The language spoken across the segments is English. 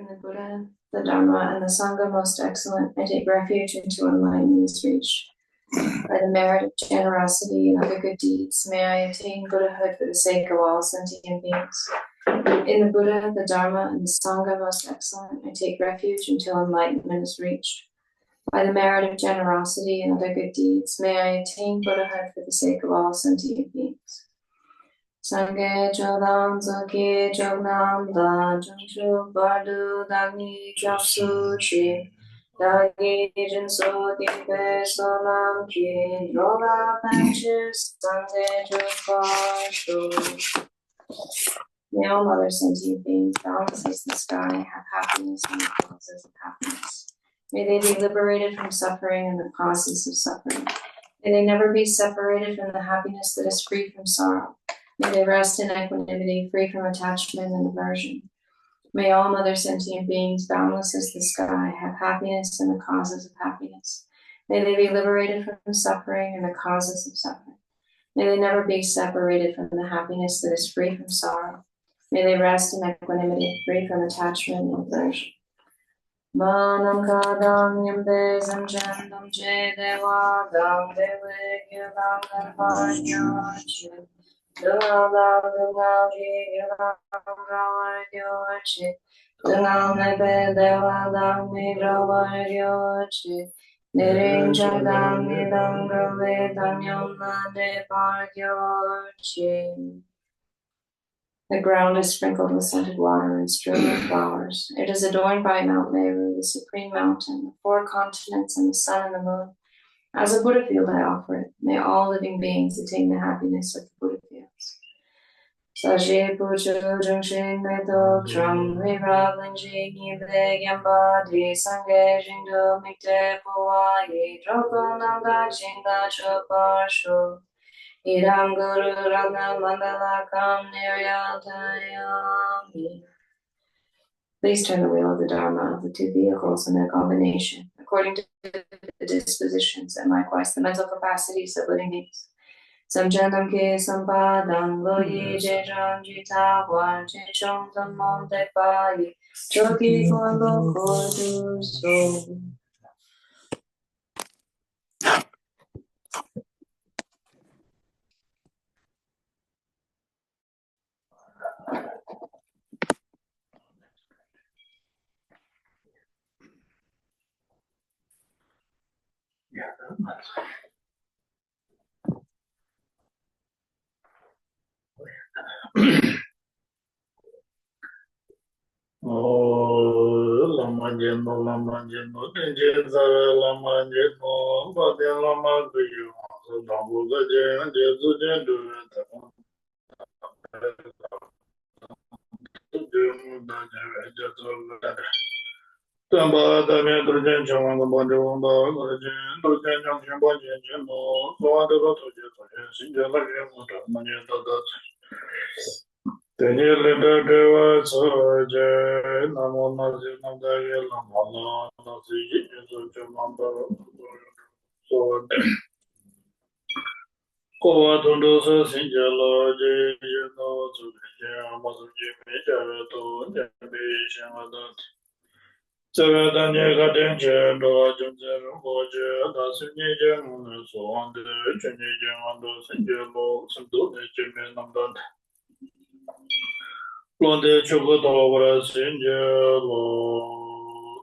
In the Buddha, the Dharma, and the Sangha most excellent, I take refuge until enlightenment is reached. By the merit of generosity and other good deeds, may I attain Buddhahood for the sake of all sentient beings. In the Buddha, the Dharma, and the Sangha most excellent, I take refuge until enlightenment is reached. By the merit of generosity and other good deeds, may I attain Buddhahood for the sake of all sentient beings. Sangye chodam zakye chognam da jungshu bardu dagni japsu chi dagi jinso dimpe sonam ki droga panchis sangye chokashu. May all other sentient beings balance as the sky, have happiness and the causes of happiness. May they be liberated from suffering and the causes of suffering. May they never be separated from the happiness that is free from sorrow. May they rest in equanimity, free from attachment and aversion. May all other sentient beings, boundless as the sky, have happiness and the causes of happiness. May they be liberated from suffering and the causes of suffering. May they never be separated from the happiness that is free from sorrow. May they rest in equanimity, free from attachment and aversion. Manam kadam yambe zamjandam je dewa dam dewe gyudam dharpanyachi. Dunga dunga ji gyudam gawa gyochi. Dunga mebe dewa dam mi drawa gyochi. Nirin chagam nidam grave danyam de par gyochi. The ground is sprinkled with scented water and strewn with flowers. It is adorned by Mount Meru, the supreme mountain, the four continents, and the sun and the moon. As a Buddha field, I offer it. May all living beings attain the happiness of the Buddha fields. Sashi puchu jungshin meto tram vibrav linji nibe gyamba di sange jindo mikte puwayi droko nanga jinga choparsho. Idam Guru Ragna Mandala Kam Niryatayami. Please turn the wheel of the Dharma of the two vehicles in their combination, according to the dispositions and likewise the mental capacities of living beings. Samchandam ke sampadam lo ye jejam jita wan jechom tamom tekpayi choki kwando kodu so. Lama jeno, tenje zara lama jeno, bade lama kuyo, so dambu gaje, jesu jendu, Tamba dame durjan chawan bande wamba, durjan chawan bande jeno, soa de bato je toje, sinja lage muta, manye dadat. Tenye lenda dewa soje, namo nasi namdaye lamala, nasi yeso chamamba, so kowa tondo so sinja loje, yeno sudeje, amasu jime jarato, nyambe shamadat. Seven Danye Gatenche, Doa Junze Rumboje, Dasunye Jamun, so on the Chenye Jamando, Singelo, Sundu, Jimmy Namdan. Londe Chukotovra, Singelo,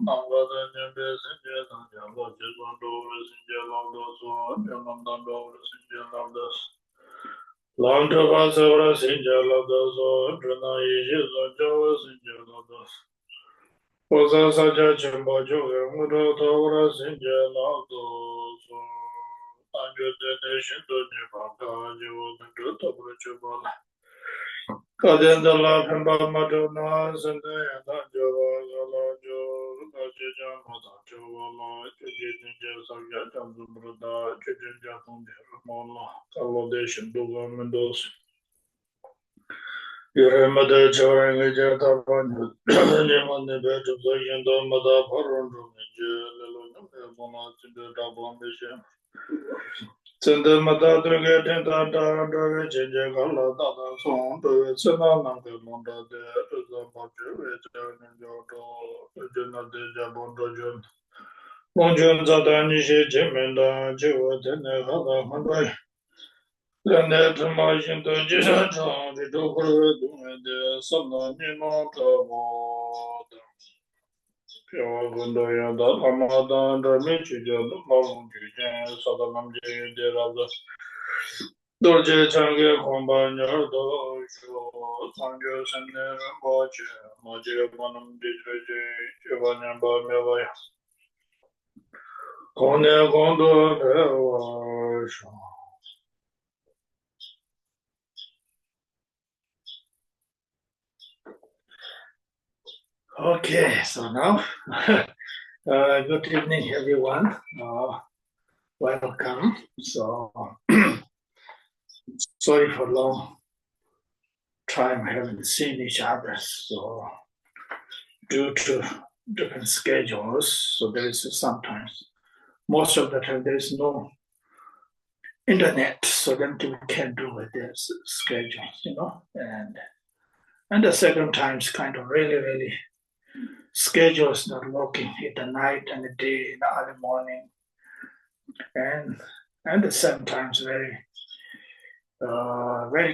Nangada Nyambe, Singelo, Jalo, Jizwando, Singelo, so Jamandando, Singelo, Longchenpa Savra, Singelo, so Drana, Jizo, Singelo. Osa saja chimba choge mudo tawra sinja lado so anjo dene shindo nipa kajo nendo tabra chubala kadenda la pemba madona sende yanda java gala jo kaje jamata chubala chuji jinja sabya jambu bruda chujinja fundi ramala kalode shindo gamendos Yuremada Charing Jatapan, Lemon Beto Yendo Mada Paron, Lelona Tabon Mission. Send the Mada to get in that Change Gala Dada song to Senanam Monda de Dolce Change Compagno do Sangyo Sene Rinpoche, Majire Manam Dijreje, Chivanya Bamevaya, Kone Gondo Dewa. Okay, so now, good evening, everyone. Welcome. So, sorry for long time haven't seen each other. So, due to different schedules, so there is sometimes, most of the time, there is no internet, so then we can do with this schedule, and the second time is kind of really schedule is not working in the night and the day in the early morning, and the same times very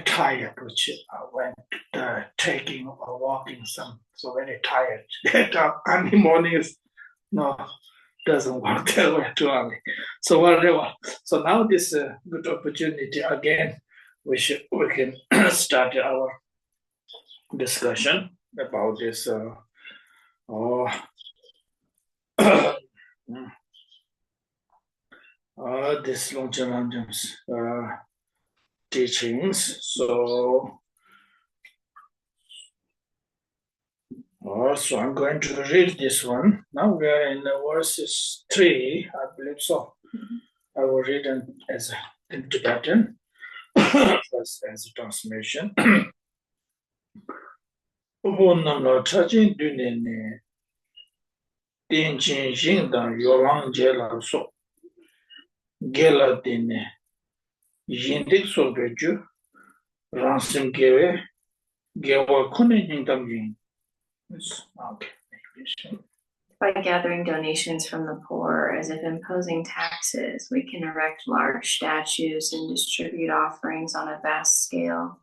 tired, which when taking or walking so very tired. Get up early morning is no doesn't work that way too early. So whatever. So now this is a good opportunity again. We can start our discussion about this this Longchenpa's teachings. So I'm going to read this one. Now we are in verses 3, I believe so. I will read it in Tibetan as a transmission. Namla Chajin Dunene Tinchin Jingdan Yolang Jela So Gela Dine Yindik So Beju Ransim Gewe Gewa Kune Jingdam Jing. Okay. By gathering donations from the poor, as if imposing taxes, we can erect large statues and distribute offerings on a vast scale.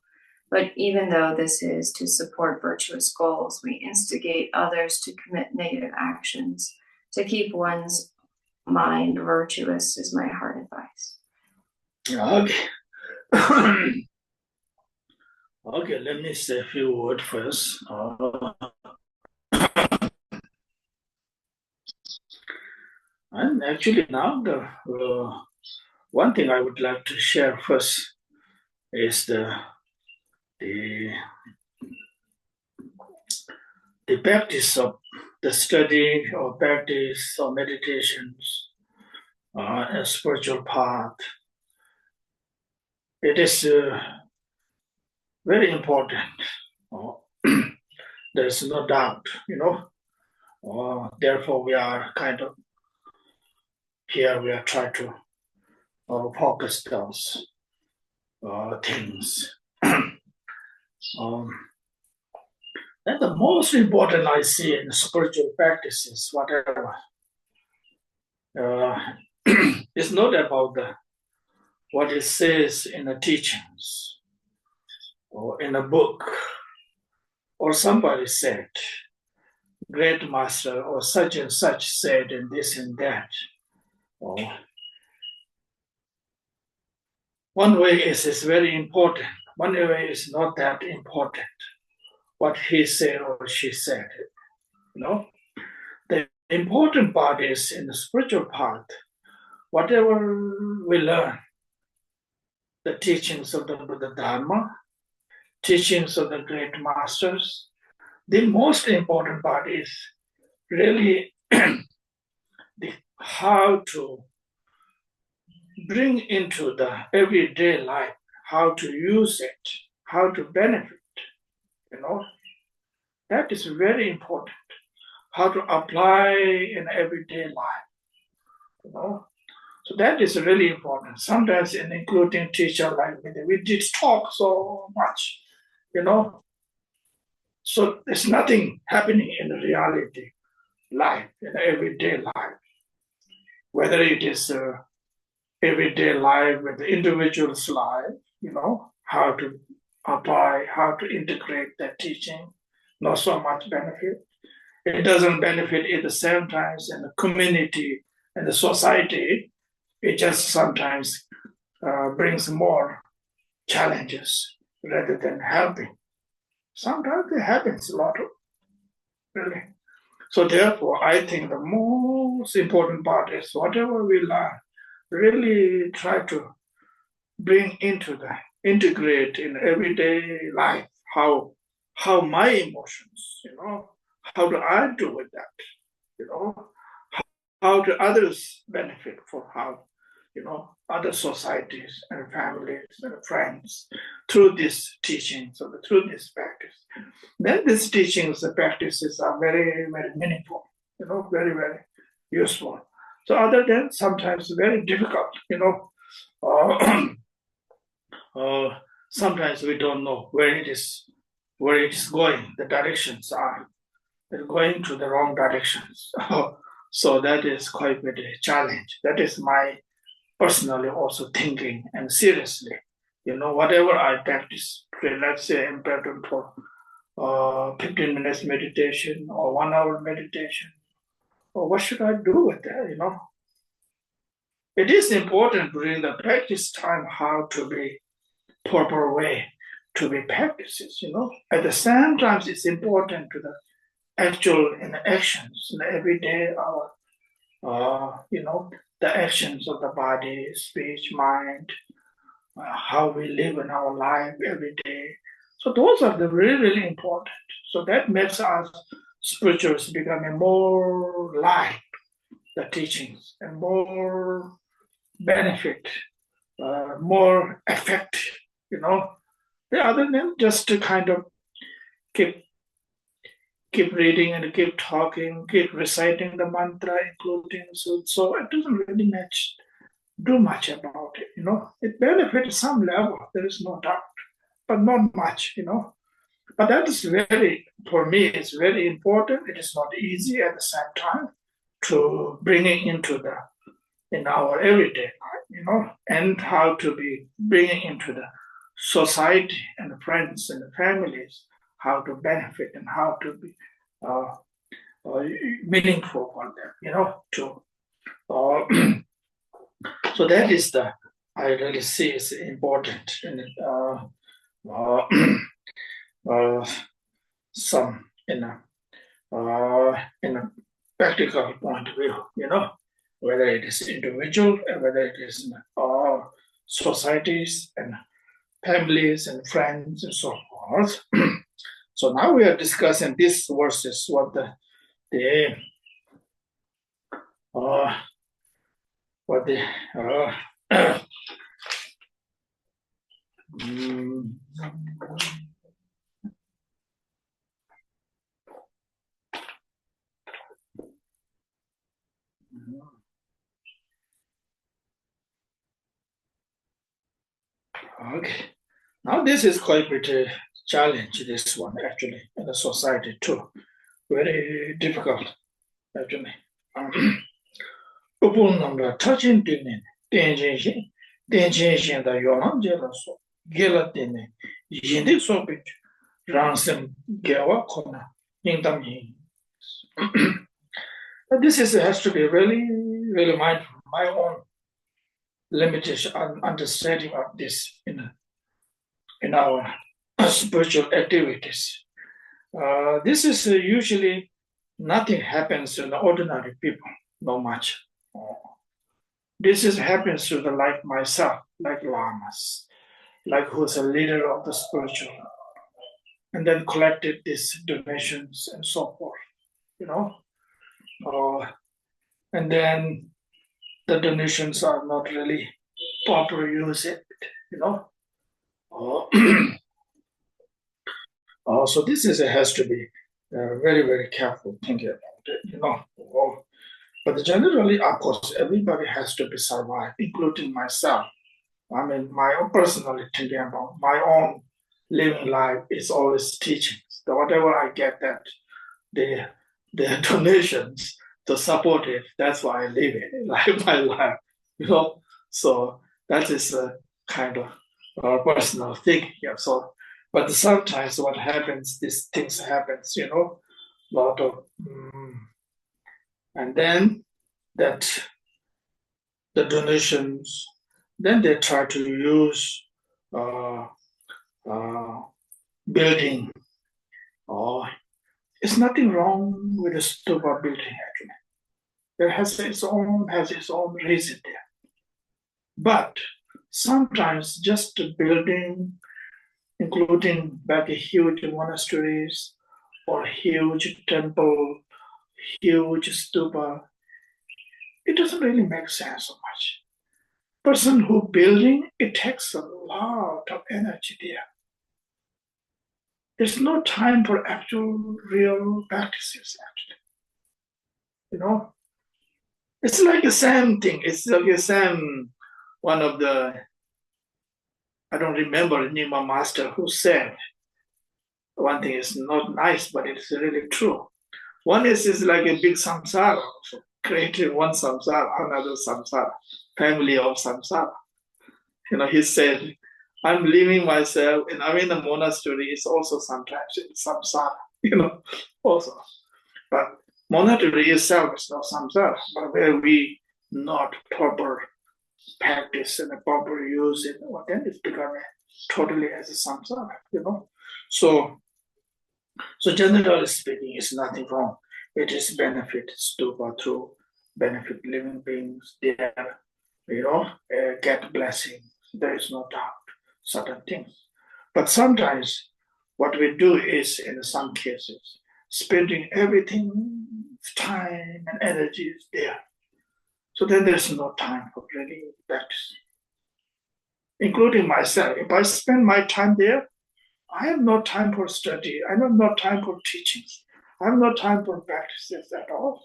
But even though this is to support virtuous goals, we instigate others to commit negative actions. To keep one's mind virtuous is my hard advice. Okay. Okay, let me say a few words first. And actually now the one thing I would like to share first is the practice of the study or practice or meditations, a spiritual path. It is very important. There is no doubt, therefore we are kind of here. We are trying to focus those things. And the most important I see in spiritual practices, whatever, is not about what it says in the teachings or in a book or somebody said, great master or such and such said and this and that. One way is very important. One way is not that important. What he said or she said, The important part is in the spiritual part, whatever we learn, the teachings of the Buddha Dharma, teachings of the great masters, the most important part is really how to bring into the everyday life, how to use it, how to benefit, That is very important. How to apply in everyday life, So that is really important. Sometimes in including teacher like me, we did talk so much, So there's nothing happening in reality life, in everyday life, whether it is everyday life with the individual's life, how to apply, how to integrate that teaching, not so much benefit. It doesn't benefit at the same time in the community and the society. It just sometimes brings more challenges rather than helping. Sometimes it happens a lot, really. So therefore, I think the most important part is whatever we learn, really try to bring into the integrate in everyday life how my emotions, how do I do with that, how do others benefit for how, other societies and families and friends through this teaching, so through this practice. Then these teachings and practices are very, very meaningful, very, very useful. So other than sometimes very difficult, sometimes we don't know where it is going, the directions are going to the wrong directions. So that is quite a challenge. That is my personally also thinking and seriously, whatever I practice, let's say I'm preparing for 15 minutes meditation or 1 hour meditation, or what should I do with that, It is important during the practice time how to be proper way to be practices, At the same time, it's important to the actual in the actions in the everyday the actions of the body, speech, mind, how we live in our life every day. So those are the really, really important. So that makes us spirituals becoming more like the teachings and more benefit, more effective, Other than just to kind of keep reading and keep talking, keep reciting the mantra, including so it doesn't really do much about it, It benefits some level, there is no doubt, but not much, But that is for me, it's very important. It is not easy at the same time to bring it in our everyday life, and how to be bringing into the society and the friends and the families, how to benefit and how to be uh, meaningful for them, to so that is I really see is important in some in a practical point of view, whether it is individual and whether it is societies and families and friends and so forth. So now we are discussing these verses, what the okay. Now this is quite a challenge, this one actually, in the society too. Very difficult, actually. Upon number touching dinin, tension the young jealous, gelatine, yindi sobit, ransom, gawa kona, in the This has to be really, really mindful. My own limitation understanding of this in our spiritual activities. This is usually nothing happens to the ordinary people, not much. This happens to the like myself, like lamas, like who's a leader of the spiritual, and then collected these donations and so forth, and then the donations are not really proper use it, so this has to be very, very careful thinking about it, But generally, of course, everybody has to be survived, including myself. I mean, my own personally thinking about my own living life is always teachings. whatever I get that their donations to support it. That's why I live it, like my life, you know. So that is a kind of personal thing. Yeah. So, but sometimes what happens, these things happens, you know, lot of, and then that the donations, then they try to use uh, uh, building. Or it's nothing wrong with a stupa building actually. It has its own reason there. But sometimes just a building, including very huge monasteries or huge temple, huge stupa, it doesn't really make sense so much. Person who building, it takes a lot of energy there. There's no time for actual real practices actually. You know, it's like the same thing. It's like the same one of the, I don't remember the name of master who said one thing is not nice, but it's really true. One is like a big samsara, also. Creating one samsara, another samsara, family of samsara. You know, he said, I'm living myself, and I'm in a monastery, it's also sometimes in samsara, you know, also. But monastery itself is not samsara, but where we not proper practice and a proper use it, well, then it's become totally as a samsara, you know. So generally speaking, it's nothing wrong. It is benefit stupa through benefit living beings there, you know, get blessing. There is no doubt, certain things. But sometimes what we do is, in some cases, spending everything, time and energy is there. So then there's no time for really practice. Including myself, if I spend my time there, I have no time for study. I have no time for teachings. I have no time for practices at all.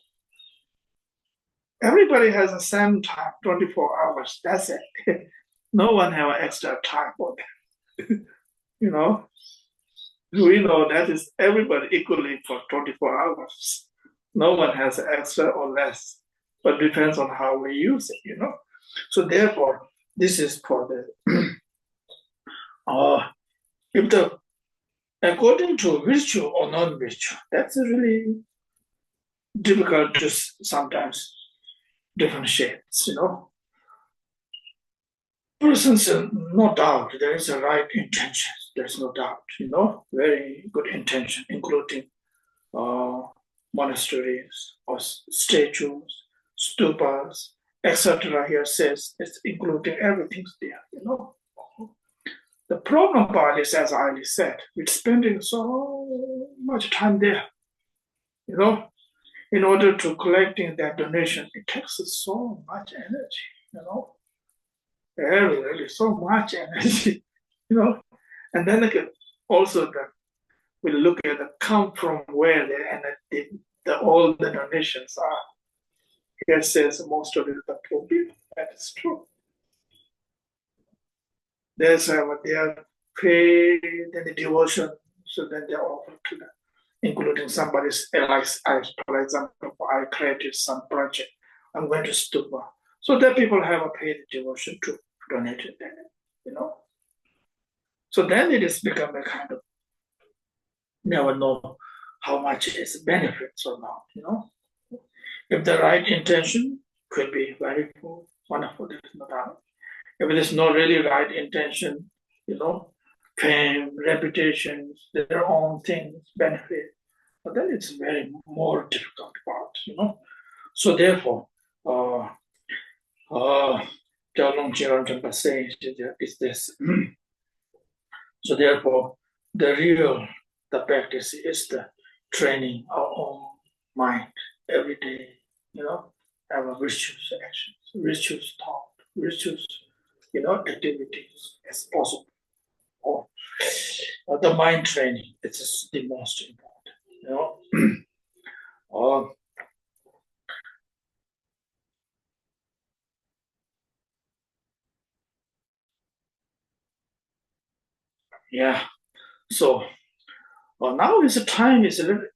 Everybody has the same time, 24 hours. That's it. No one have extra time for that. You know, we know that is everybody equally for 24 hours. No one has extra or less, but depends on how we use it, you know. So therefore, this is for the if the according to virtue or non-virtue, that's really difficult to sometimes differentiate, you know. Persons, no doubt, there is a right intention. There's no doubt, you know, very good intention, including uh, monasteries or statues, stupas, etc. Here says it's including everything's there, you know. The problem part is, as I already said, we're spending so much time there, you know. In order to collecting that donation, it takes so much energy, you know, really, really so much energy, you know. And then also we look at the come from where the energy, all the donations are. Here says most of it is the poor people. That is true. There's what they are paid and the devotion, so then they are offered to them, including somebody's, like I, for example, I created some project. I'm going to stupa. So that people have a paid devotion to donate it, you know. So then it has become a kind of never know how much is benefits or not, you know. If the right intention could be very cool, wonderful, there's no doubt. If there's no really right intention, you know, fame, reputations, their own things, benefit, but then it's very more difficult part, you know. So therefore, Longchenpa says is this. So therefore, the practice is the training our own mind every day, you know, our virtuous actions, virtuous thought, virtuous, you know, activities as possible. Or the mind training, it's the most important, you know. Yeah, so Well, now is the time is a little,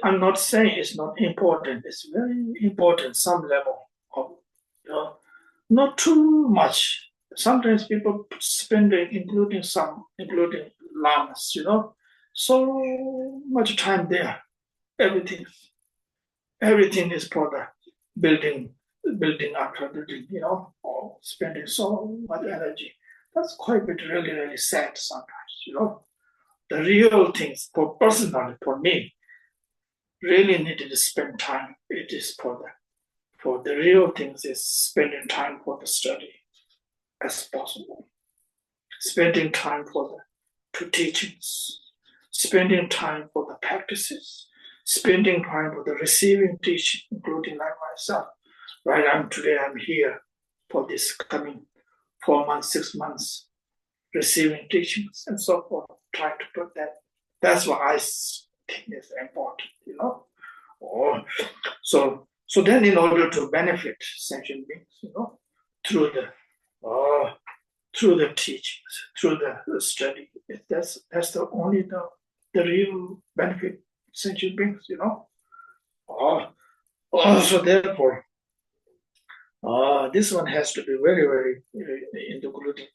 I'm not saying it's not important. It's very important, some level of, you know, not too much. Sometimes people spending, including lamas, so much time there. Everything, everything is for the building, building after building, or spending so much energy. That's quite a bit really, really sad sometimes. The real things for personally for me really needed to spend time. It is for the real things is spending time for the study as possible, spending time for the two teachings, spending time for the practices, spending time for the receiving teaching, including like myself. Right, I'm here for this coming 4 months, 6 months, receiving teachings and so forth. Try to put that. That's what I think is important. So then in order to benefit sentient beings, through the through the teachings, through the study, that's the only the real benefit sentient beings. So therefore, this one has to be very, very integrated.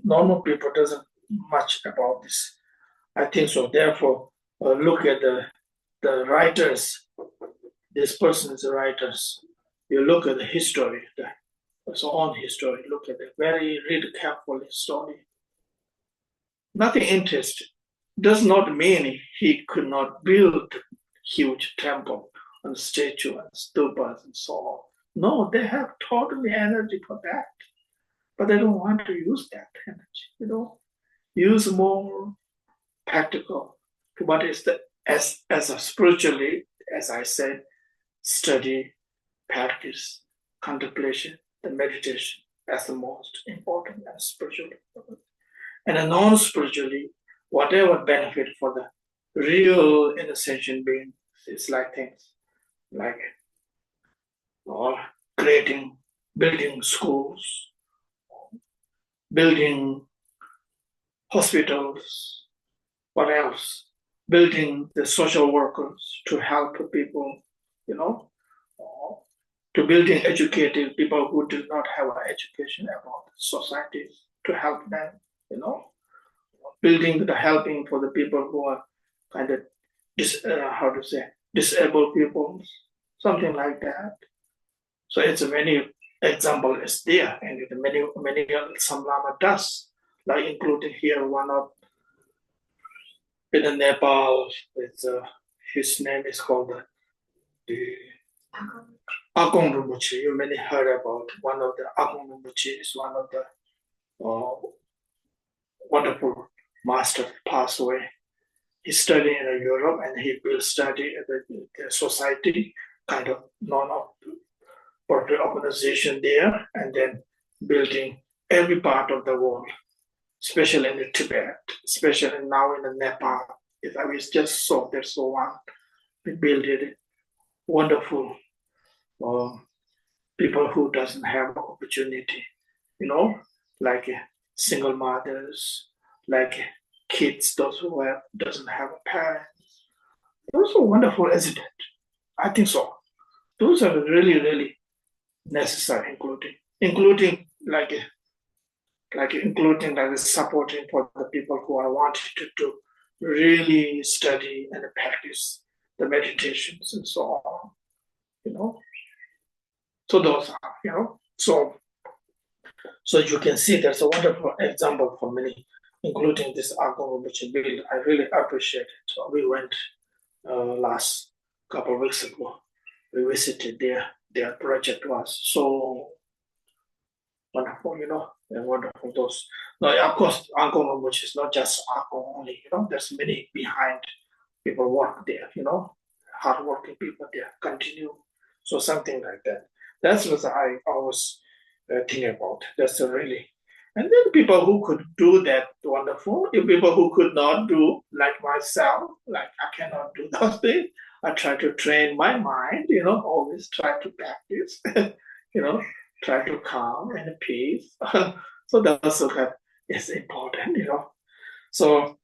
Normal people doesn't much about this. I think so. Therefore, look at the writers. This person is the writers. You look at the history, his own history. Look at it. Read carefully story. Nothing interesting. Does not mean he could not build huge temple and statue and stupas and so on. No, they have totally energy for that, but they don't want to use that energy. Use more practical. What is the as a spiritually, as I said, study, practice, contemplation, the meditation as the most important and spiritually. And non-spiritually, whatever benefit for the real innocent being is like things like or building schools, building hospitals, what else? Building the social workers to help people, to building educated people who do not have an education about society to help them, building the helping for the people who are kind of disabled people, something like that. So it's a many example is there, and many some Lama does, like including here one of in Nepal. It's his name is called the Agong Rinpoche. You many heard about one of the Agong Rinpoche is one of the wonderful master passed away. He studied in Europe and he will study at the society, kind of non-profit organization there, and then building every part of the world, especially in the Tibet, especially now in the Nepal. I was just saw there's one. We built it wonderful people who doesn't have opportunity, like single mothers, like kids, those who doesn't have a parent. Those are wonderful, isn't it? I think so. Those are really, really necessary, including like supporting for the people who are wanting to really study and practice the meditations and so on. So those are, so you can see there's a wonderful example for many, including this Agong Rinpoche build. I really appreciate it. So we went last couple of weeks ago. We visited their project was so wonderful, and wonderful those. Now, of course, Agong Rinpoche is not just Agong only, there's many behind people work there, hardworking people there continue. So something like that. That's what I always think about. That's really. And then people who could do that, wonderful. If people who could not do, like myself, like I cannot do those things, I try to train my mind, always try to practice, try to calm and peace. So that's okay. It's important, So,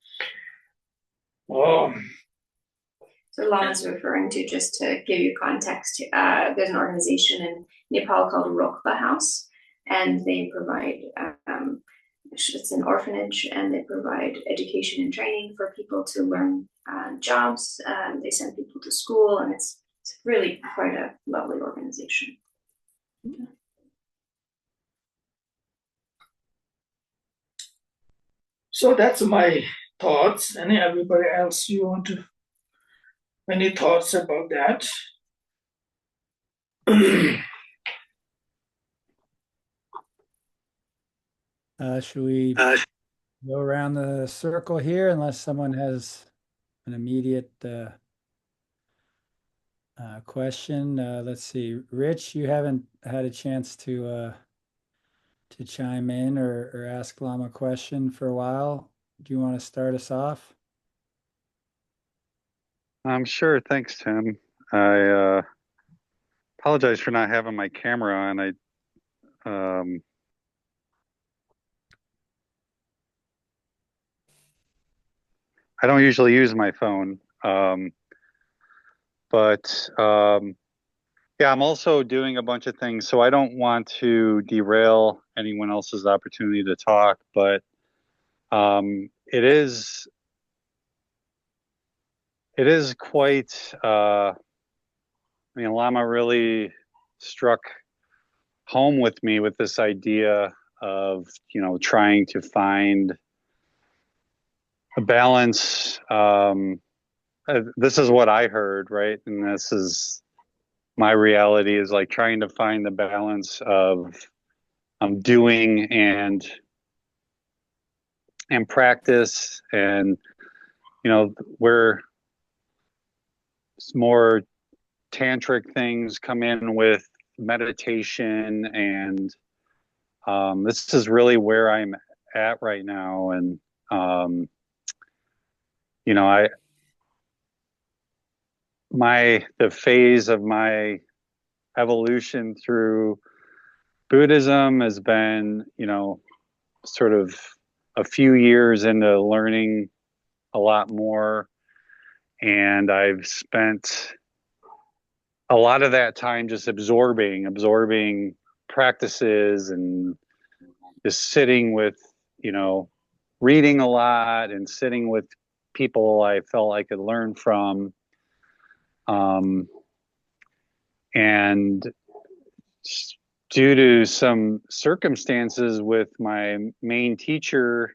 So Lama's referring to, just to give you context, there's an organization in Nepal called Rokba House, and they provide, it's an orphanage, and they provide education and training for people to learn jobs. They send people to school, and it's really quite a lovely organization. So that's my thoughts. Any everybody else you want to any thoughts about that? Should we go around the circle here unless someone has an immediate question? Let's see. Rich, you haven't had a chance to chime in or ask Lama a question for a while. Do you want to start us off? I'm sure. Thanks, Tim. I apologize for not having my camera on. I don't usually use my phone, but yeah, I'm also doing a bunch of things, so I don't want to derail anyone else's opportunity to talk. But it is quite. I mean, Lama really struck home with me with this idea of, trying to find a balance. This is what I heard, right? And this is my reality, is like trying to find the balance of doing and practice, and where more tantric things come in with meditation, and this is really where I'm at right now. And the phase of my evolution through Buddhism has been, sort of a few years into learning a lot more. And I've spent a lot of that time just absorbing practices, and just sitting with, reading a lot and sitting with people I felt I could learn from. And due to some circumstances with my main teacher,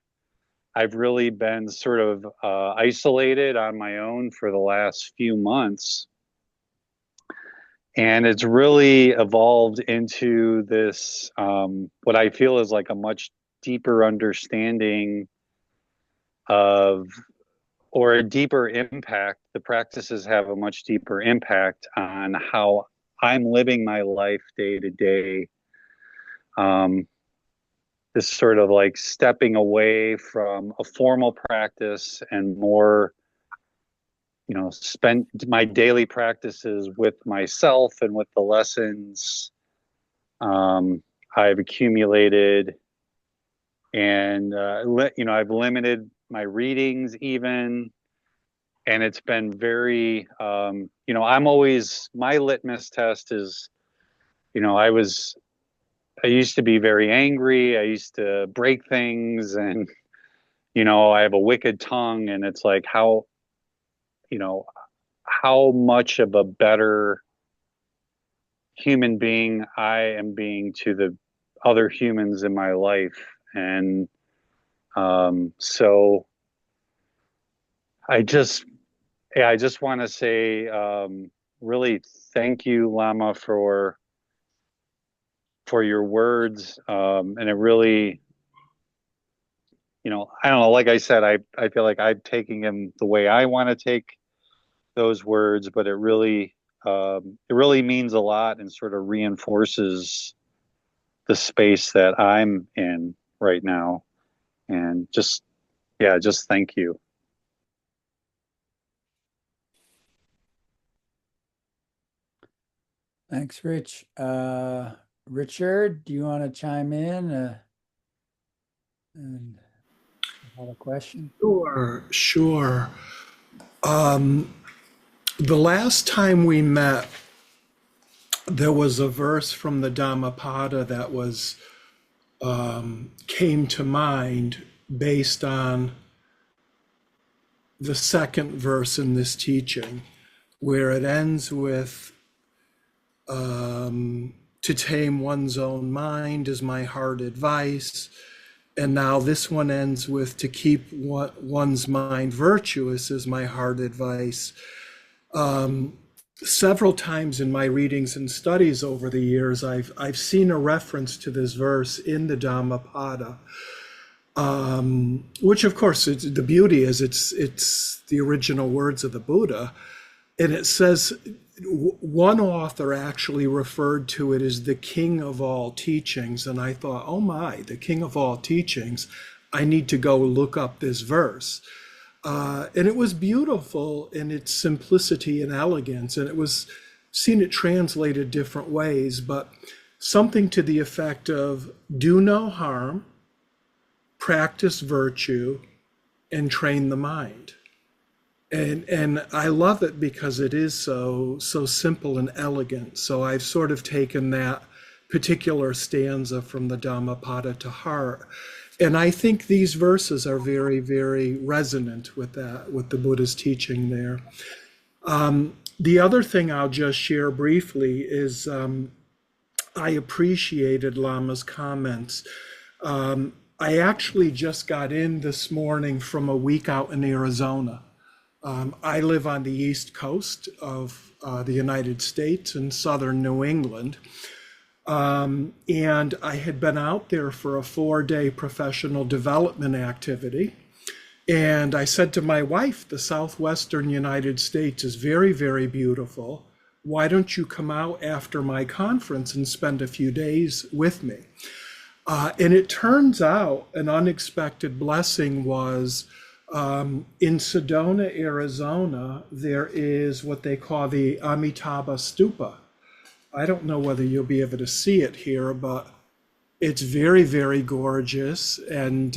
I've really been sort of isolated on my own for the last few months. And it's really evolved into this, what I feel is like a much deeper understanding of, or a deeper impact. The practices have a much deeper impact on how I'm living my life day to day. This sort of like stepping away from a formal practice and more, spend my daily practices with myself and with the lessons I've accumulated. And, I've limited my readings even. And it's been very, I'm always, my litmus test is, I used to be very angry. I used to break things, and, I have a wicked tongue, and it's like how much of a better human being I am being to the other humans in my life. And so I just want to say, really thank you, Lama, for your words. And it really, I don't know, like I said, I feel like I'm taking them the way I want to take those words, but it really means a lot and sort of reinforces the space that I'm in right now. And just thank you. Thanks, Rich. Richard, do you want to chime in and have a question? Sure. The last time we met, there was a verse from the Dhammapada that was came to mind based on the second verse in this teaching, where it ends with, to tame one's own mind is my hard advice. And now this one ends with, to keep one's mind virtuous is my hard advice. Several times in my readings and studies over the years, I've seen a reference to this verse in the Dhammapada, which of course the beauty is it's the original words of the Buddha, and it says one author actually referred to it as the king of all teachings, and I thought, oh my, the king of all teachings, I need to go look up this verse. And it was beautiful in its simplicity and elegance, and it was seen it translated different ways, but something to the effect of do no harm, practice virtue, and train the mind. And I love it because it is so simple and elegant. So I've sort of taken that particular stanza from the Dhammapada to heart. And I think these verses are very, very resonant with that, with the Buddha's teaching there. The other thing I'll just share briefly is I appreciated Lama's comments. I actually just got in this morning from a week out in Arizona. I live on the East Coast of the United States in southern New England. And I had been out there for a 4-day professional development activity. And I said to my wife, the Southwestern United States is very, very beautiful. Why don't you come out after my conference and spend a few days with me? And it turns out an unexpected blessing was in Sedona, Arizona, there is what they call the Amitabha Stupa. I don't know whether you'll be able to see it here, but it's very, very gorgeous. And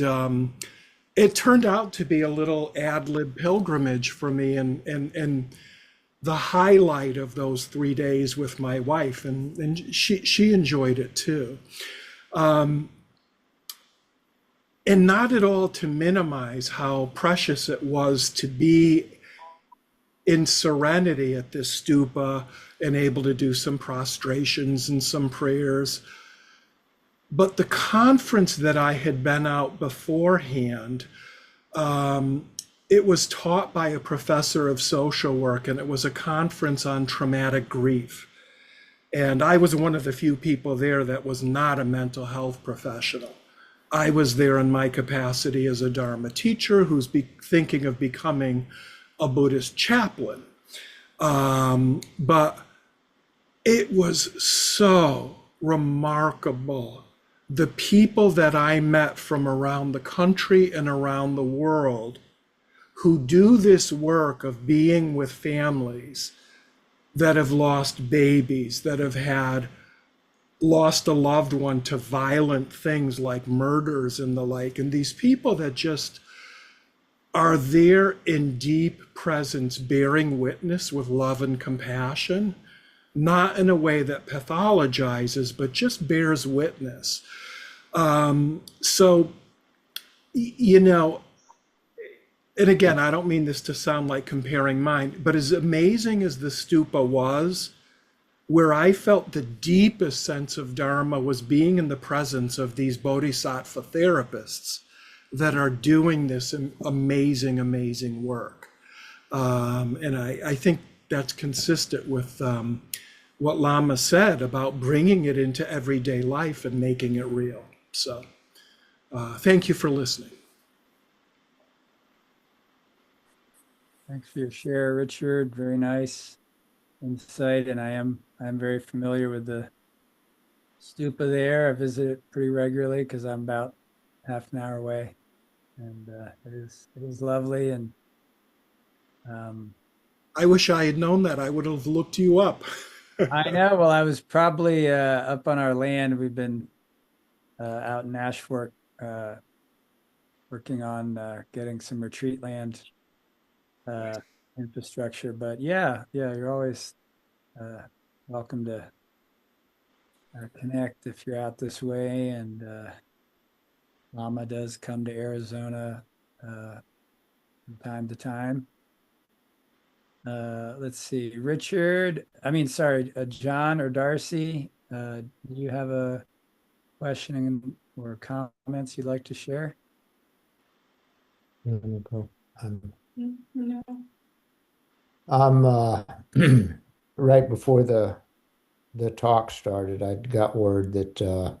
it turned out to be a little ad lib pilgrimage for me, and the highlight of those 3 days with my wife, and she enjoyed it too. And not at all to minimize how precious it was to be in serenity at this stupa and able to do some prostrations and some prayers. But the conference that I had been out beforehand, it was taught by a professor of social work, and it was a conference on traumatic grief. And I was one of the few people there that was not a mental health professional. I was there in my capacity as a Dharma teacher who's thinking of becoming a Buddhist chaplain. But it was so remarkable. The people that I met from around the country and around the world who do this work of being with families that have lost babies, that have had lost a loved one to violent things like murders and the like. And these people that just are there in deep presence, bearing witness with love and compassion, not in a way that pathologizes, but just bears witness. So, you know, and again, I don't mean this to sound like comparing mine, but as amazing as the stupa was, where I felt the deepest sense of Dharma was being in the presence of these bodhisattva therapists that are doing this amazing, amazing work. And I think that's consistent with what Lama said about bringing it into everyday life and making it real. So thank you for listening. Thanks for your share, Richard. Very nice insight. And I am very familiar with the stupa there. I visit it pretty regularly because I'm about half an hour away, and it is lovely. And I wish I had known that. I would have looked you up. I know. Well, I was probably up on our land. We've been out in Ashfork working on getting some retreat land infrastructure. But yeah, you're always welcome to connect if you're out this way. And Lama does come to Arizona from time to time. Let's see, John or Darcy, do you have a question or comments you'd like to share? No. No. Right before the talk started, I got word that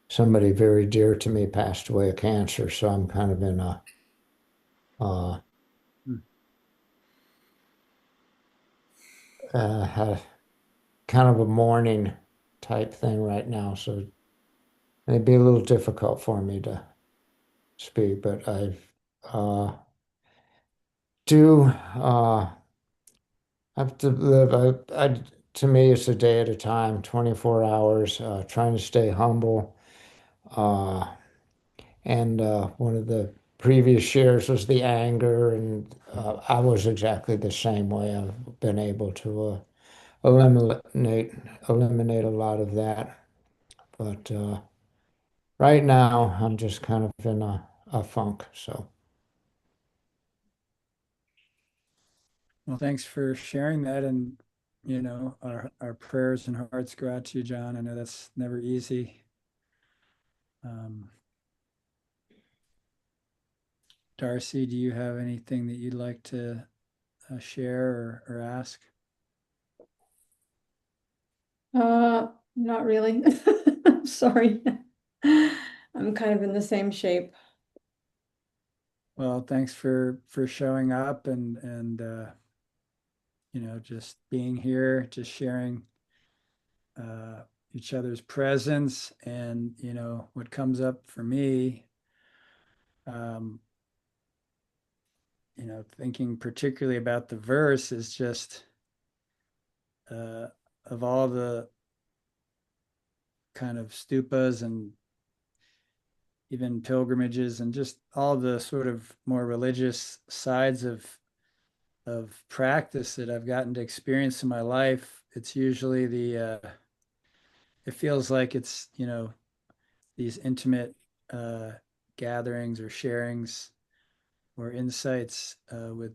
somebody very dear to me passed away of cancer, so I'm kind of in a kind of a mourning type thing right now, so it'd be a little difficult for me to speak, but I do have to live. To me, it's a day at a time, 24 hours, trying to stay humble. And one of the previous shares was the anger, and I was exactly the same way. I've been able to eliminate eliminate a lot of that, but right now I'm just kind of in a funk. So Well, thanks for sharing that. And, our prayers and hearts go out to you, John. I know that's never easy. Darcy, do you have anything that you'd like to share or ask? Not really. Sorry. I'm kind of in the same shape. Well, thanks for showing up and just being here, just sharing each other's presence. And what comes up for me, thinking particularly about the verse is just of all the kind of stupas and even pilgrimages and just all the sort of more religious sides of practice that I've gotten to experience in my life. It's usually it feels like it's these intimate gatherings or sharings or insights with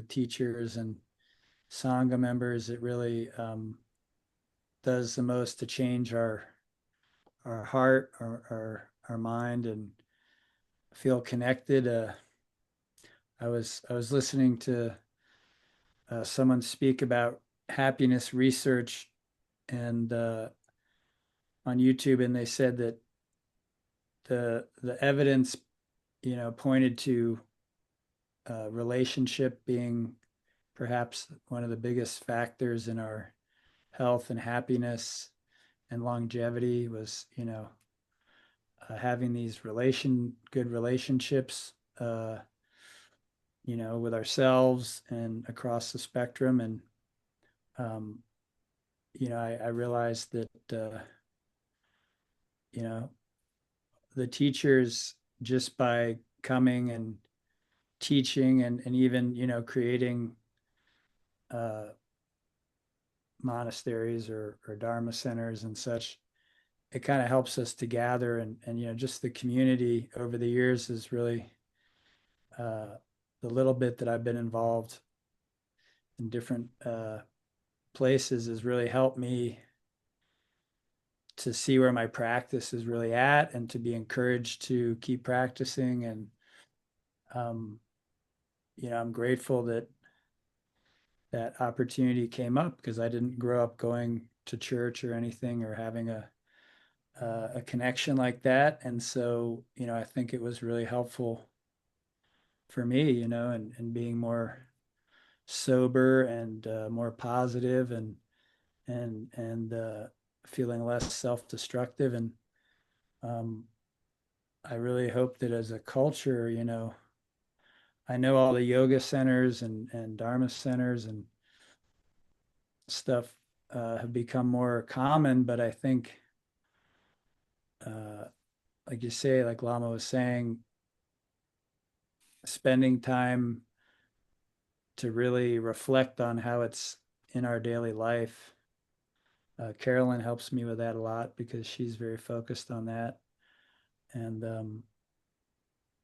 teachers and sangha members. It really does the most to change our heart, our mind, and feel connected. I was listening to someone speak about happiness research and on YouTube, and they said that the evidence pointed to relationship being perhaps one of the biggest factors in our health and happiness and longevity was having these good relationships with ourselves and across the spectrum. And I realized that the teachers, just by coming and teaching and even creating monasteries or dharma centers and such, it kind of helps us to gather. And just the community over the years is really the little bit that I've been involved in different places has really helped me to see where my practice is really at and to be encouraged to keep practicing. And I'm grateful that opportunity came up, because I didn't grow up going to church or anything or having a connection like that. And so I think it was really helpful for me, and being more sober and more positive and feeling less self-destructive. And I really hope that as a culture, I know all the yoga centers and dharma centers and stuff have become more common, but I think like you say, like Lama was saying, spending time really reflect on how it's in our daily life. Carolyn helps me with that a lot because she's very focused on that. And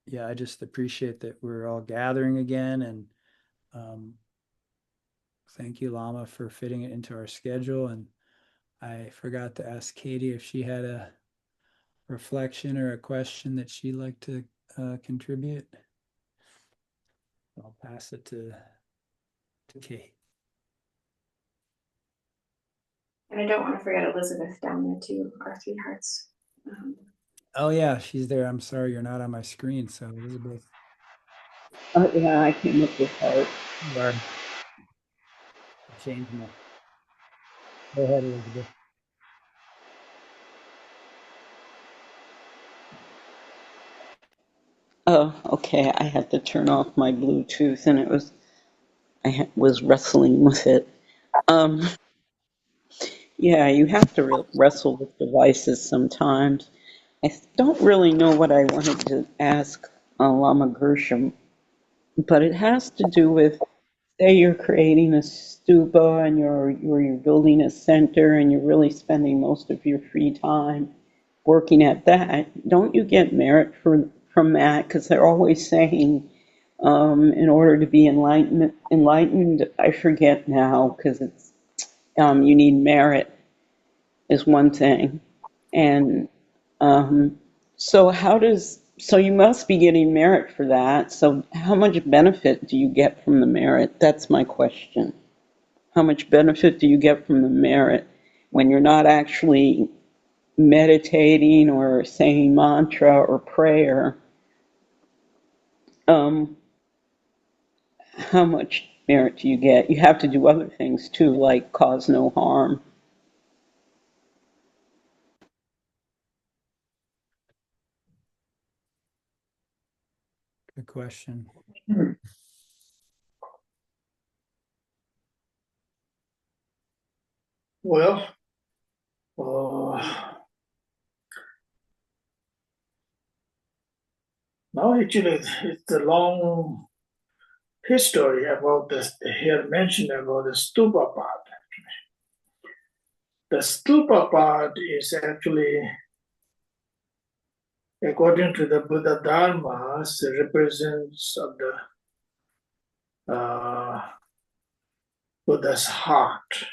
yeah, I just appreciate that we're all gathering again. And thank you, Lama, for fitting it into our schedule. And I forgot to ask Katie if she had a reflection or a question that she'd like to contribute. I'll pass it to Kate. And I don't want to forget Elizabeth down there too, our three hearts. Oh yeah, she's there. I'm sorry you're not on my screen. So Elizabeth. Oh yeah, I came up with her. Sorry. Change my. Go ahead, Elizabeth. Oh, okay. I had to turn off my Bluetooth, and I was wrestling with it. Yeah, you have to wrestle with devices sometimes. I don't really know what I wanted to ask Lama Gursam, but it has to do with, say you're creating a stupa and you're building a center and you're really spending most of your free time working at that. Don't you get merit from that? Because they're always saying, in order to be enlightened, I forget now because it's you need merit is one thing, and so you must be getting merit for that. So how much benefit do you get from the merit? That's my question. How much benefit do you get from the merit when you're not actually meditating or saying mantra or prayer? How much merit do you get? You have to do other things too, like cause no harm. Good question. Well, now actually it's a long history about this. Here mentioned about the stupa part. The stupa part is actually, according to the Buddha Dharmas, represents of the Buddha's heart.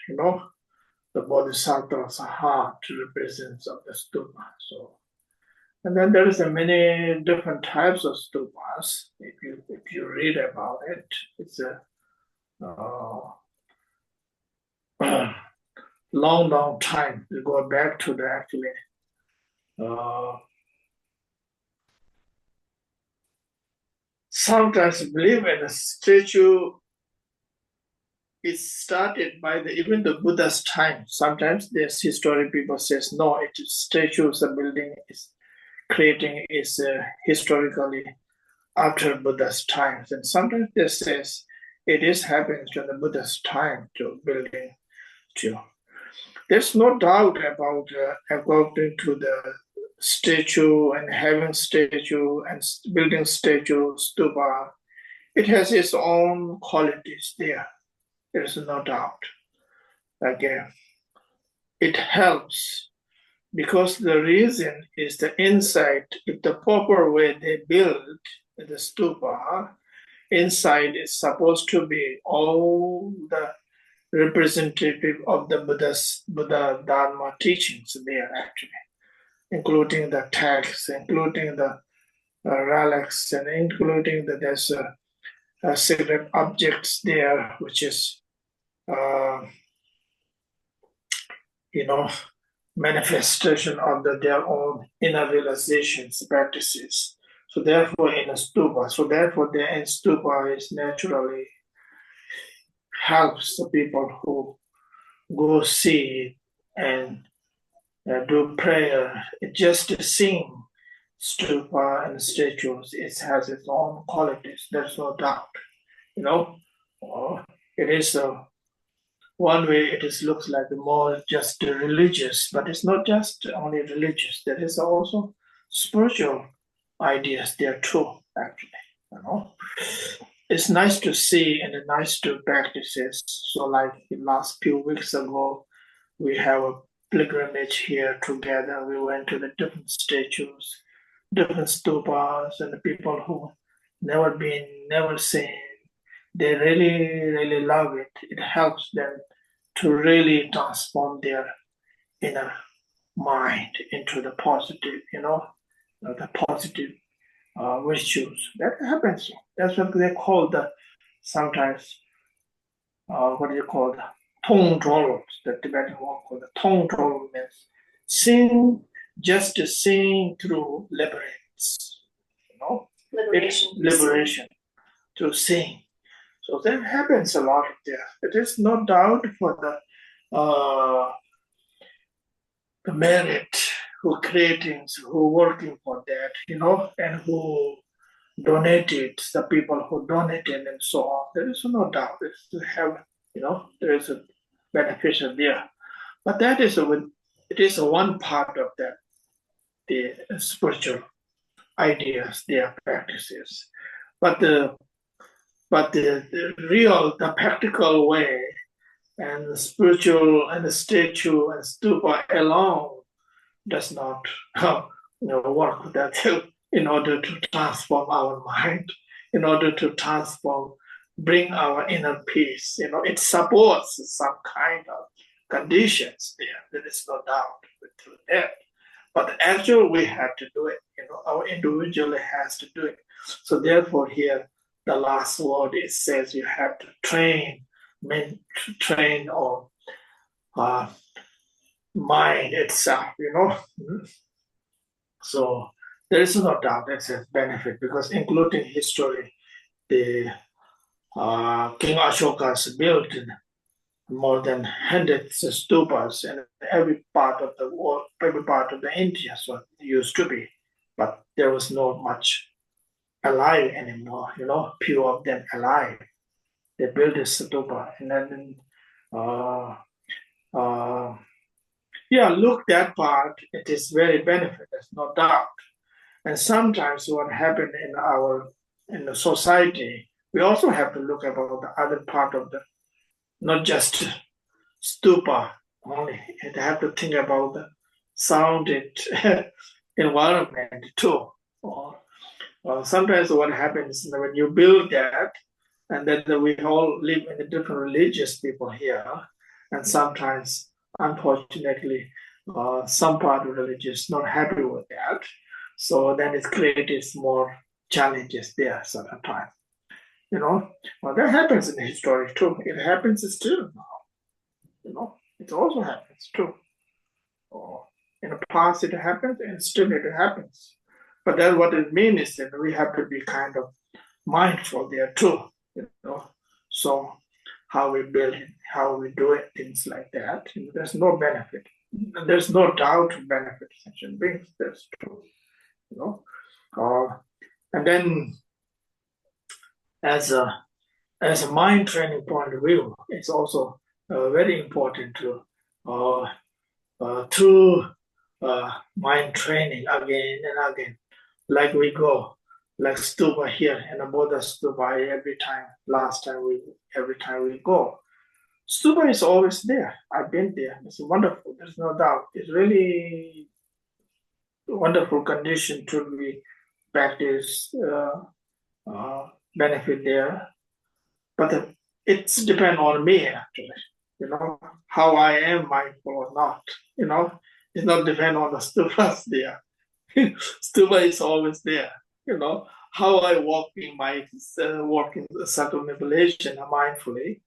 The Bodhisattva's heart represents of the stupa. So, and then there is a many different types of stupas. If you read about it, it's a long time. We go back to the actually sometimes believe in a statue is started by even the Buddha's time. Sometimes there's historic people says no, it is statues the building is creating is historically after Buddha's times, and sometimes they says it is happening to the Buddha's time to building too. There's no doubt about according to the statue and having statue and building statue stupa, it has its own qualities there. There is no doubt. Again, it helps because the reason is the inside. If the proper way they build the stupa, inside is supposed to be all the representative of the Buddha Dharma teachings there actually, including the texts, including the relics, and including that there's sacred objects there, which is manifestation of their own inner realizations practices. So therefore, in a stupa, the in stupa is naturally helps the people who go see and do prayer. Just seeing stupa and statues, it has its own qualities. There's no doubt. It is one way. Looks like more just religious, but it's not just only religious. There is also spiritual ideas there too. Actually, it's nice to see and nice to practice it. So like the last few weeks ago, we have a pilgrimage here together. We went to the different statues, different stupas, and the people who never been, never seen. They really, really love it. It helps them to really transform their inner mind into the positive, the positive virtues. That happens. That's what they call the sometimes what do you call the tong drolls, the Tibetan one called the tong droll means sing, just to sing through liberates, liberation to sing. So that happens a lot there. It is no doubt for the merit who creating, who working for that, and who donated, the people who donated and so on. There is no doubt. It's to have, there is a beneficial there. But that is it is one part of that, the spiritual ideas, their practices. But the real, the practical way and the spiritual and the statue and stupa alone does not work with that in order to transform our mind, in order to bring our inner peace. It supports some kind of conditions there. There is no doubt with that. But actually, we have to do it. Our individual has to do it. So therefore, here the last word it says you have to train on mind itself. So there is no doubt that's a benefit because including history, the King Ashoka's built more than hundreds of stupas in every part of the world, every part of the India. So it used to be, but there was not much alive anymore. Few of them alive. They built a stupa, and then look that part. It is very benefit. There's no doubt. And sometimes what happened in the society, we also have to look about the other part of not just stupa only. You have to think about the sounded environment too. Or sometimes what happens when you build that, and then we all live in the different religious people here, and sometimes, unfortunately, some part of the religion is not happy with that. So then it creates more challenges there sometimes. Well, that happens in history too. It happens still now. It also happens too. In the past it happened, and still it happens. But then what it means is that we have to be kind of mindful there too. So how we build it, how we do it, things like that. There's no benefit. There's no doubt to benefit sentient beings. That's true. And then as a mind training point of view, it's also very important to through mind training again and again, like we go, like stupa here and a Buddha stupa every time we go. Stupa is always there. I've been there. It's wonderful. There's no doubt. It's really wonderful condition to be practice, benefit there. But it's depend on me actually. How I am mindful or not. It's not depend on the stupas there. Stupa is always there. How I walk in my circumambulation mindfully.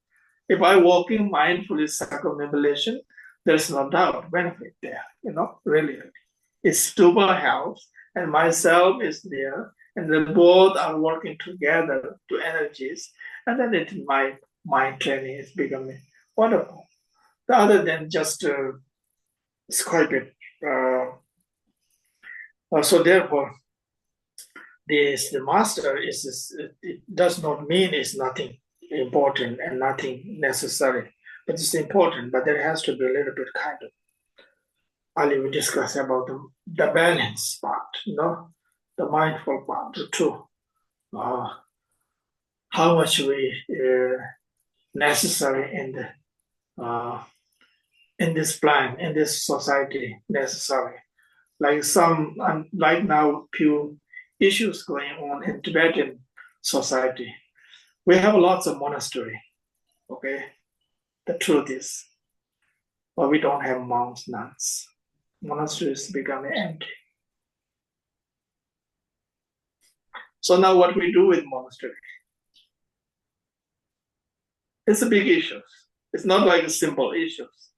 If I walk in mindfully circumambulation, there's no doubt benefit there. Really. It's stupa helps, and myself is there, and then both are working together to energies, and then my mind training is becoming wonderful. Rather than just scribe it. So therefore, the master it does not mean it's nothing important and nothing necessary, but it's important. But there has to be a little bit kind of. Earlier we discussed about the balance part, the mindful part too. how much we necessary in this plan, in this society necessary. Like like now, few issues going on in Tibetan society. We have lots of monastery, okay? The truth is, but we don't have monks, nuns. Monasteries become empty. So now what we do with monastery? It's a big issue. It's not like a simple issues.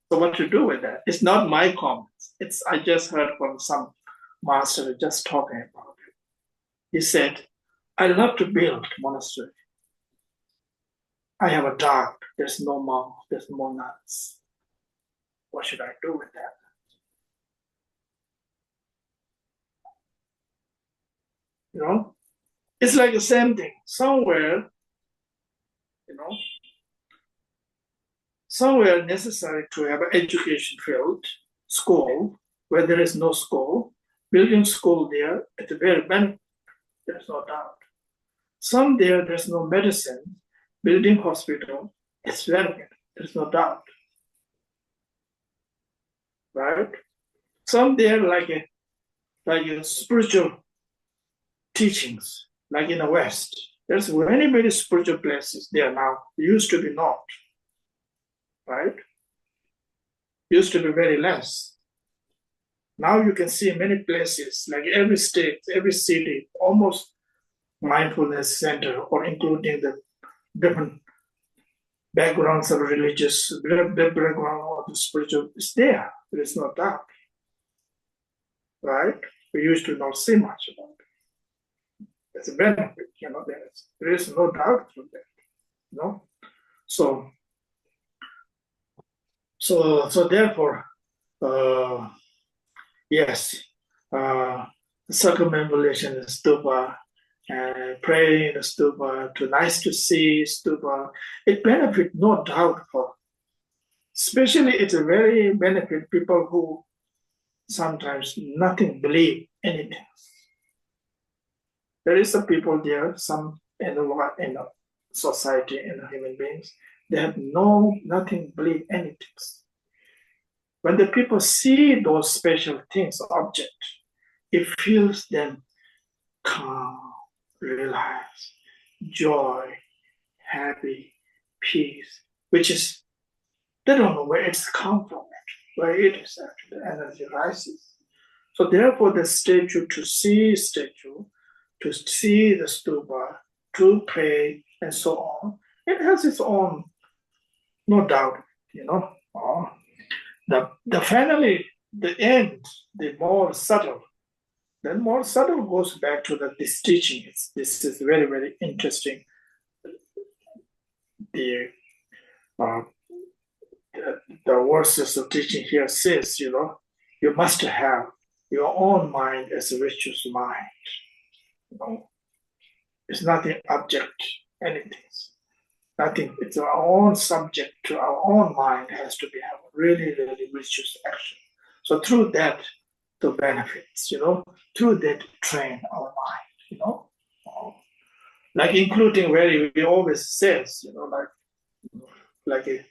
So what to do with that? It's not my comments. I just heard from some master just talking about it. He said, I love to build monastery. I have a doubt. There's no monk, there's no nuns. What should I do with that? You know, it's like the same thing. Somewhere necessary to have an education field, school, where there is no school, building school there at the very benefit, there's no doubt. Some there's no medicine, building hospital, it's very good, there's no doubt. Right? Some there like a spiritual teachings, like in the West. There's many, many spiritual places there now. Used to be not. Right? Used to be very less. Now you can see many places, like every state, every city, almost mindfulness center, or including the different backgrounds of religious, background of the spiritual, is there. There is no doubt. Right? We used to not see much about it. It's a benefit, there is no doubt from that. So therefore, yes, circumambulation in stupa, and praying in the stupa, nice to see stupa, it benefits no doubt for. Especially it's a very benefit people who sometimes nothing believe anything. There is some people there, some in the society, in the human beings, they have nothing believe anything. When the people see those special things, object, it feels them calm, relaxed, joy, happy, peace, which is, they don't know where it's come from, where it is actually, the energy rises. So therefore the statue, to see the stupa, to pray, and so on, it has its own, no doubt, finally, the end, the more subtle. Then more subtle goes back to this teaching. This is very, very interesting. The verses of teaching here says, you must have your own mind as a virtuous mind. It's nothing object, anything. Nothing. It's our own subject to our own mind has to be have really, really virtuous action. So through that, the benefits, through that train our mind, like including where we always says, like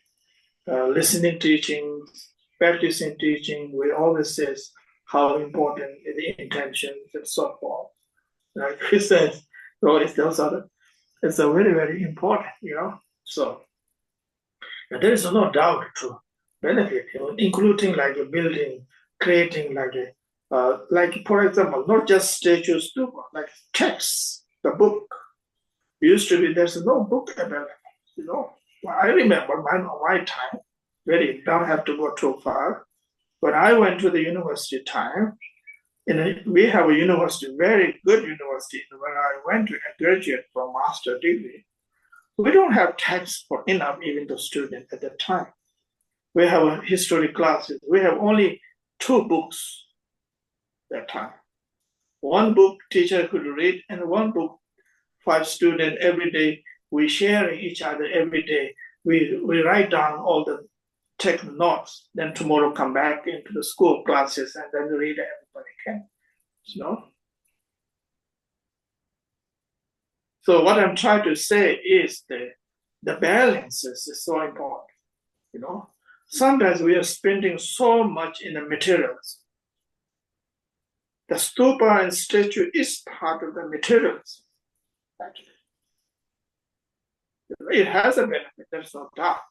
listening teachings, practicing teaching, we always says how important the intentions and so forth. Like he says, it's a very, very important, So there is no doubt to benefit, including like a building, creating like for example, not just statues, like texts, the book. Used to be, there's no book available, I remember my time, don't have to go too far. When I went to the university time, we have a university, very good university. When I went to graduate for master degree, we don't have texts for enough, even the student at that time. We have a history classes. We have only 2 books that time. One book teacher could read, and one book 5 students every day. We share each other every day. We write down all the take notes. Then tomorrow come back into the school classes and then read everybody can. So what I'm trying to say is the balance is so important. Sometimes we are spending so much in the materials. The stupa and statue is part of the materials. Actually. It has a benefit, there's no doubt.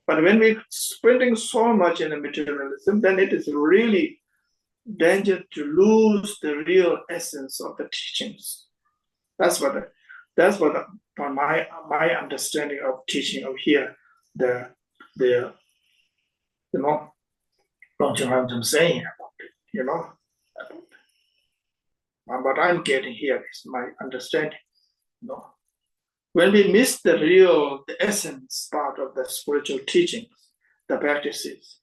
But when we're spending so much in the materialism, then it is really danger to lose the real essence of the teachings. That's what my understanding of teaching of here, the Longchenpa saying about it, what I'm getting here is my understanding. When we miss the essence part of the spiritual teachings, the practices,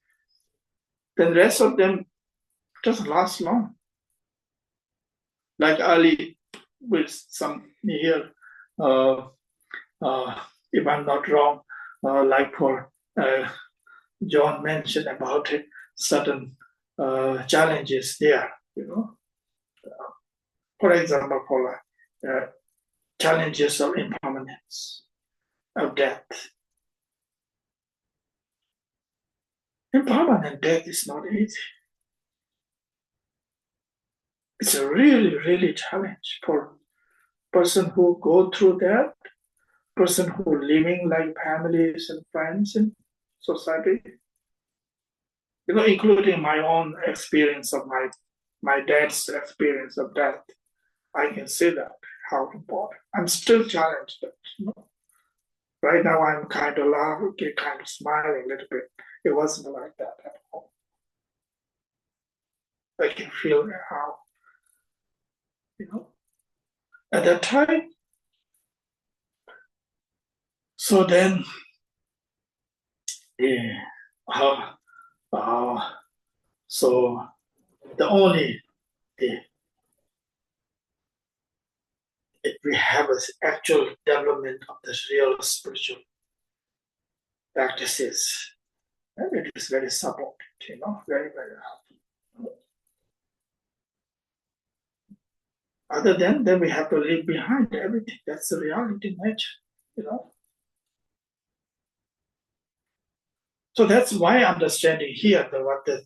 then the rest of them doesn't last long. Like Ali, with some here, if I'm not wrong, like for John mentioned about certain challenges there, For example, for challenges of impermanence, of death. Impermanent death is not easy. It's a really, really challenge for person who go through that, person who living like families and friends in society. Including my own experience of my dad's experience of death. I can say that, how important. I'm still challenged. Right now I'm kind of laughing, kind of smiling a little bit. It wasn't like that at all. I can feel how, at that time. So then, so the only if we have an actual development of the real spiritual practices, and it is very supported, very, very helpful. Other than then we have to leave behind everything. That's the reality in nature, So that's my understanding here, what the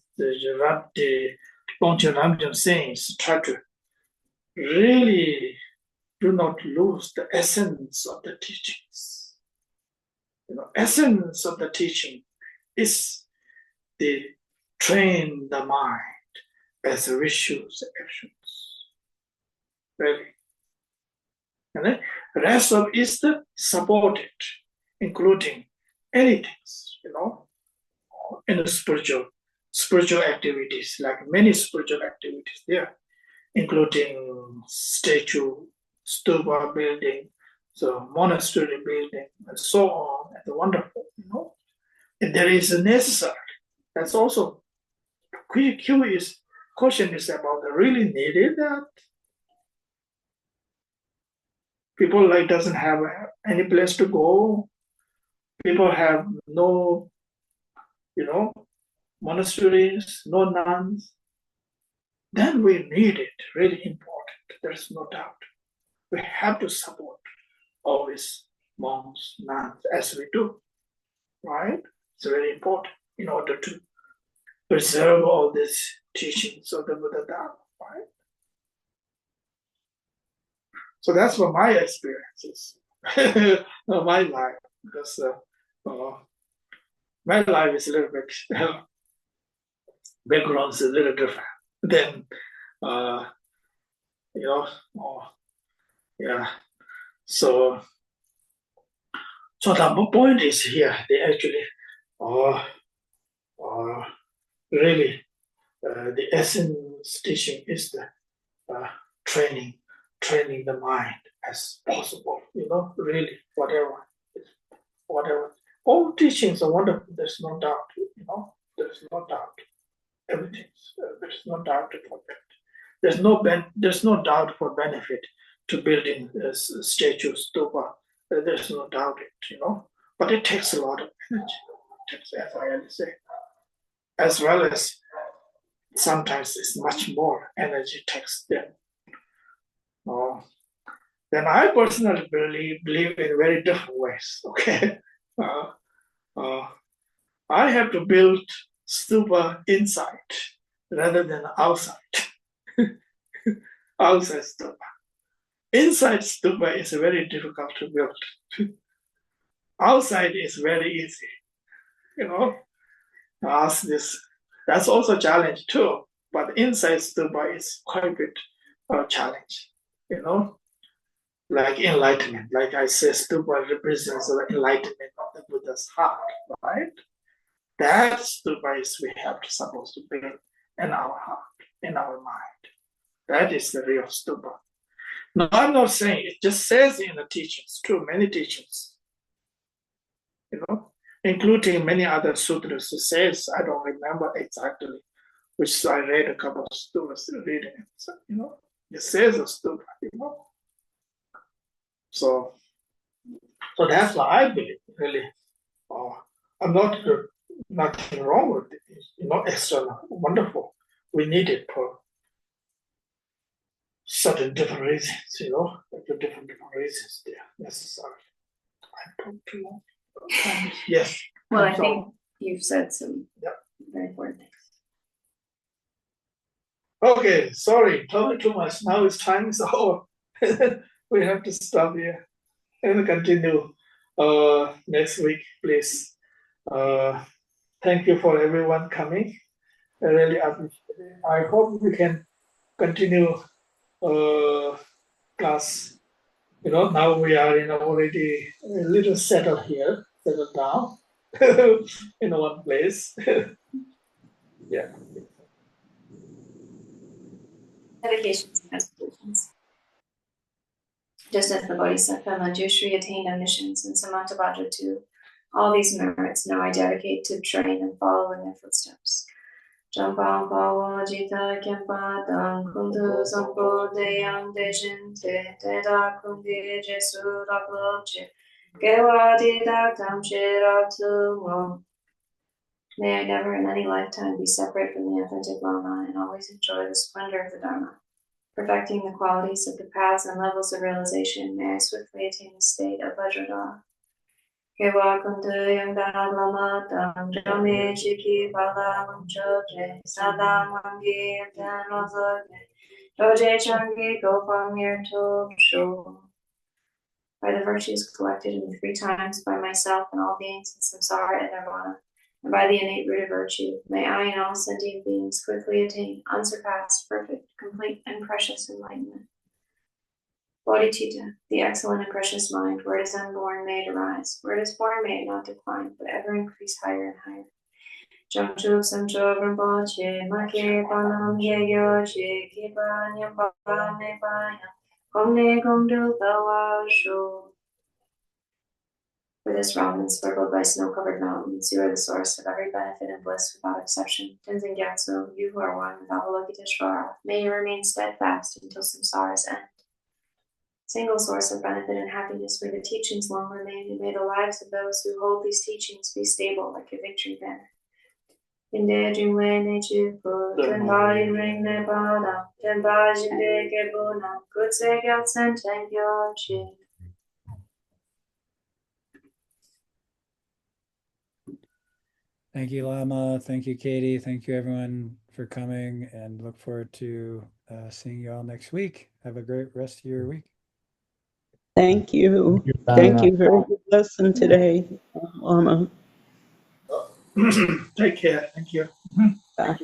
Longchenpa saying is try to really do not lose the essence of the teachings. Essence of the teaching is the train the mind as rituals actions. Really. And then the rest of is the supported, including anything, in the spiritual activities, like many spiritual activities there, including statue, stupa building, so monastery building, and so on, and wonderful, If there is a necessary, that's also question is about the really needed that. People doesn't have any place to go. People have no, monasteries, no nuns. Then we need it, really important. There's no doubt. We have to support always monks, nuns, as we do, right? It's very important in order to preserve all these teachings of the Buddha Dharma, right? So that's what my experiences, my life, because my life is a little bit, background is a little different than, yeah. So the point is here, they actually really, the essence teaching is the training the mind as possible, really, whatever. All teachings are wonderful, there's no doubt, there's no doubt. Everything, there's no doubt about that. There's no doubt for benefit to building statues, stupa. There's no doubt it, But it takes a lot of energy. It takes, as I already say, as well as sometimes it's much more energy takes than then I personally believe in very different ways. Okay, I have to build stupa inside rather than outside. Outside stupa. Inside stupa is very difficult to build. Outside is very easy. Ask this. That's also a challenge too. But inside stupa is quite a bit of a challenge. Like enlightenment. Like I say, stupa represents the enlightenment of the Buddha's heart, right? That stupa is we have to supposed to build in our heart, in our mind. That is the real stupa. Now, I'm not saying it just says in the teachings, too many teachings, including many other sutras. It says, I don't remember exactly, which I read a couple of stupas reading. So, it says a stupa, So that's what I believe, really. I'm not nothing wrong with it. External, wonderful. We need it for certain different reasons, the different reasons they are necessary. I talked too long. Yes. Well, I think you've said some very important things. Okay, sorry, talking too much. Now it's time is over. We have to stop here and continue next week, please. Thank you for everyone coming. I really appreciate it. I hope we can continue class. Now we are already a little settled here, settled down in one place. Yeah. Dedications and aspirations. Just as the Bodhisattva Manjushri attained omniscience and Samantabhadra too, all these merits now I dedicate to train and follow in their footsteps. Jampang Pawa Jita Kempa Dan Kundu Zampo Deyang Dejin Te Teda Kundi Jesu Rabloche Gewa Didak Tamche Ratumo. May I never in any lifetime be separate from the authentic Lama and always enjoy the splendor of the Dharma. Perfecting the qualities of the paths and levels of realization, may I swiftly attain the state of Vajradhara. Kewa kundu yang dan lama dan jame chiki pala unchoje sada mangi dan ozoge doje changi gopamir to sho. By the virtues collected in the 3 times by myself and all beings in samsara and nirvana, and by the innate root of virtue, may I and all sentient beings quickly attain unsurpassed, perfect, complete, and precious enlightenment. Bodhicitta, the excellent and precious mind, where it is unborn, may it arise. Where it is born, may it not decline, but ever increase higher and higher. Jamchuk samcho rinpoche, make panam yeyo che, kipa nyamba ne paya, komne gongdu bawa shu. For this realm encircled by snow-covered mountains, you are the source of every benefit and bliss without exception. Tenzin Gyatso, you who are one with Avalokiteshvara, may you remain steadfast until samsara's end. Single source of benefit and happiness, may the teachings long remain, and may the lives of those who hold these teachings be stable like a victory banner. Inde jingwe ne chifu, tenbai ring ne bada, tenbai jinde gebuna, kutse gyatsen tenkyo chi. Thank you, Lama. Thank you, Katie. Thank you, everyone, for coming, and look forward to seeing you all next week. Have a great rest of your week. Thank you. Thank you. Very good lesson today, Lama. Take care. Thank you. Bye.